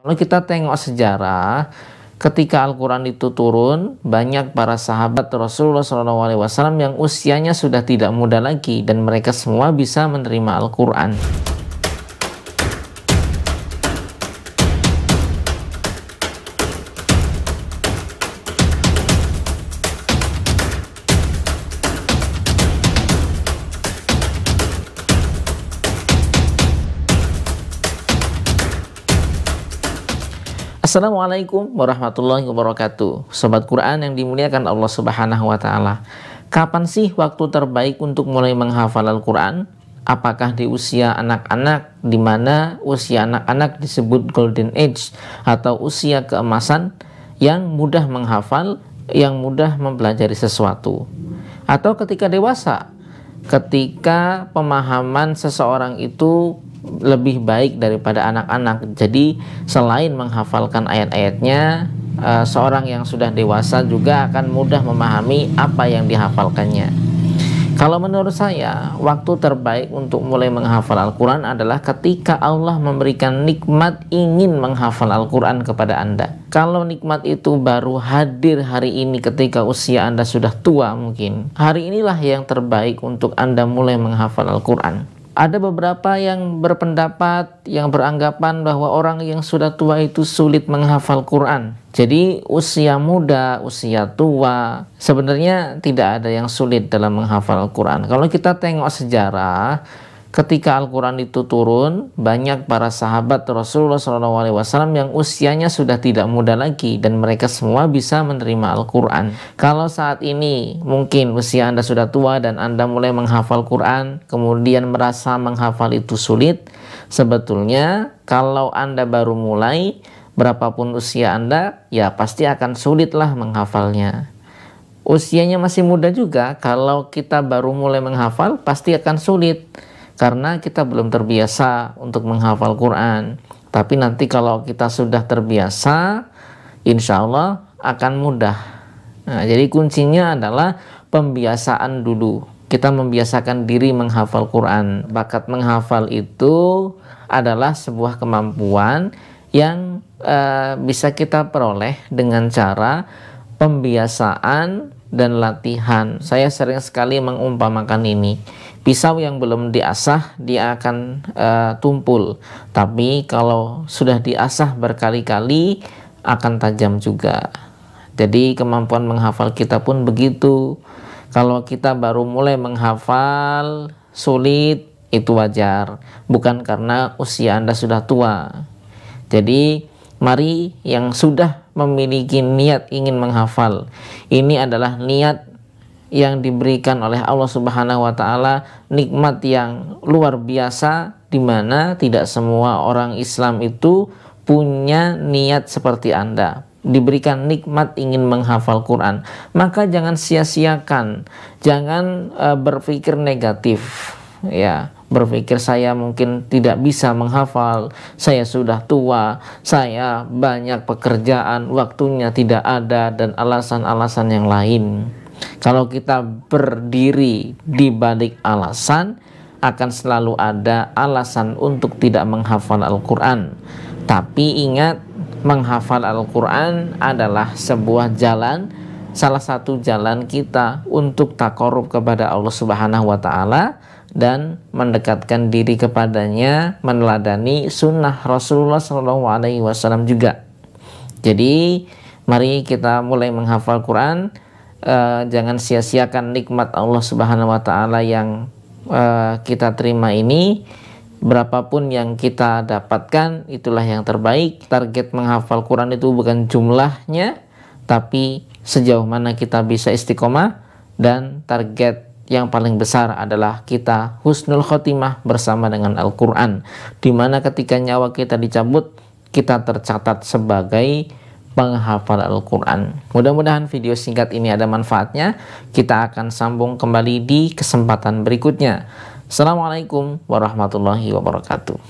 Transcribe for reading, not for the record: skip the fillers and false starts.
Kalau kita tengok sejarah, ketika Al-Quran itu turun, banyak para sahabat Rasulullah SAW yang usianya sudah tidak muda lagi, dan mereka semua bisa menerima Al-Quran. Assalamualaikum warahmatullahi wabarakatuh. Sobat Quran yang dimuliakan Allah Subhanahu wa Ta'ala. Kapan sih waktu terbaik untuk mulai menghafal Al-Quran? Apakah di usia anak-anak, di mana usia anak-anak disebut golden age atau usia keemasan, yang mudah menghafal, yang mudah mempelajari sesuatu? Atau ketika dewasa, ketika pemahaman seseorang itu lebih baik daripada anak-anak. Jadi selain menghafalkan ayat-ayatnya, seorang yang sudah dewasa juga akan mudah memahami apa yang dihafalkannya. Kalau menurut saya, waktu terbaik untuk mulai menghafal Al-Quran adalah ketika Allah memberikan nikmat ingin menghafal Al-Quran kepada Anda. Kalau nikmat itu baru hadir hari ini ketika usia Anda sudah tua mungkin, hari inilah yang terbaik untuk Anda mulai menghafal Al-Quran. Ada beberapa yang berpendapat, yang beranggapan bahwa orang yang sudah tua itu sulit menghafal Quran. Jadi usia muda, usia tua, sebenarnya tidak ada yang sulit dalam menghafal Al-Quran. Kalau kita tengok sejarah, ketika Al-Quran itu turun, banyak para sahabat Rasulullah SAW yang usianya sudah tidak muda lagi, dan mereka semua bisa menerima Al-Quran. Kalau saat ini mungkin usia Anda sudah tua dan Anda mulai menghafal Quran, kemudian merasa menghafal itu sulit, sebetulnya kalau Anda baru mulai, berapapun usia Anda, ya pasti akan sulitlah menghafalnya. Usianya masih muda juga, kalau kita baru mulai menghafal, pasti akan sulit. Karena kita belum terbiasa untuk menghafal Quran. Tapi nanti kalau kita sudah terbiasa, insya Allah akan mudah. Nah, jadi kuncinya adalah pembiasaan dulu. Kita membiasakan diri menghafal Quran. Bakat menghafal itu adalah sebuah kemampuan yang bisa kita peroleh dengan cara pembiasaan dan latihan. Saya sering sekali mengumpamakan ini. Pisau yang belum diasah, dia akan tumpul. Tapi kalau sudah diasah berkali-kali, akan tajam juga. Jadi kemampuan menghafal kita pun begitu. Kalau kita baru mulai menghafal, sulit, itu wajar. Bukan karena usia Anda sudah tua. Jadi mari yang sudah memiliki niat ingin menghafal, ini adalah niat yang diberikan oleh Allah Subhanahu wa Ta'ala, nikmat yang luar biasa, di mana tidak semua orang Islam itu punya niat seperti Anda, diberikan nikmat ingin menghafal Quran. Maka jangan sia-siakan, jangan berpikir negatif, ya, berpikir saya mungkin tidak bisa menghafal, saya sudah tua, saya banyak pekerjaan, waktunya tidak ada, dan alasan-alasan yang lain. Kalau kita berdiri di balik alasan, akan selalu ada alasan untuk tidak menghafal Al-Quran. Tapi ingat, menghafal Al-Quran adalah sebuah jalan, salah satu jalan kita untuk taqarrub kepada Allah Subhanahu wa Ta'ala dan mendekatkan diri kepadanya, meneladani sunnah Rasulullah SAW juga. Jadi mari kita mulai menghafal Quran. Jangan sia-siakan nikmat Allah Subhanahu wa Ta'ala yang kita terima ini. Berapapun yang kita dapatkan, itulah yang terbaik. Target menghafal Quran itu bukan jumlahnya, tapi sejauh mana kita bisa istiqomah. Dan target yang paling besar adalah kita husnul khotimah bersama dengan Al-Quran, dimana ketika nyawa kita dicabut, kita tercatat sebagai penghafal Al-Quran. Mudah-mudahan video singkat ini ada manfaatnya. Kita akan sambung kembali di kesempatan berikutnya. Assalamualaikum warahmatullahi wabarakatuh.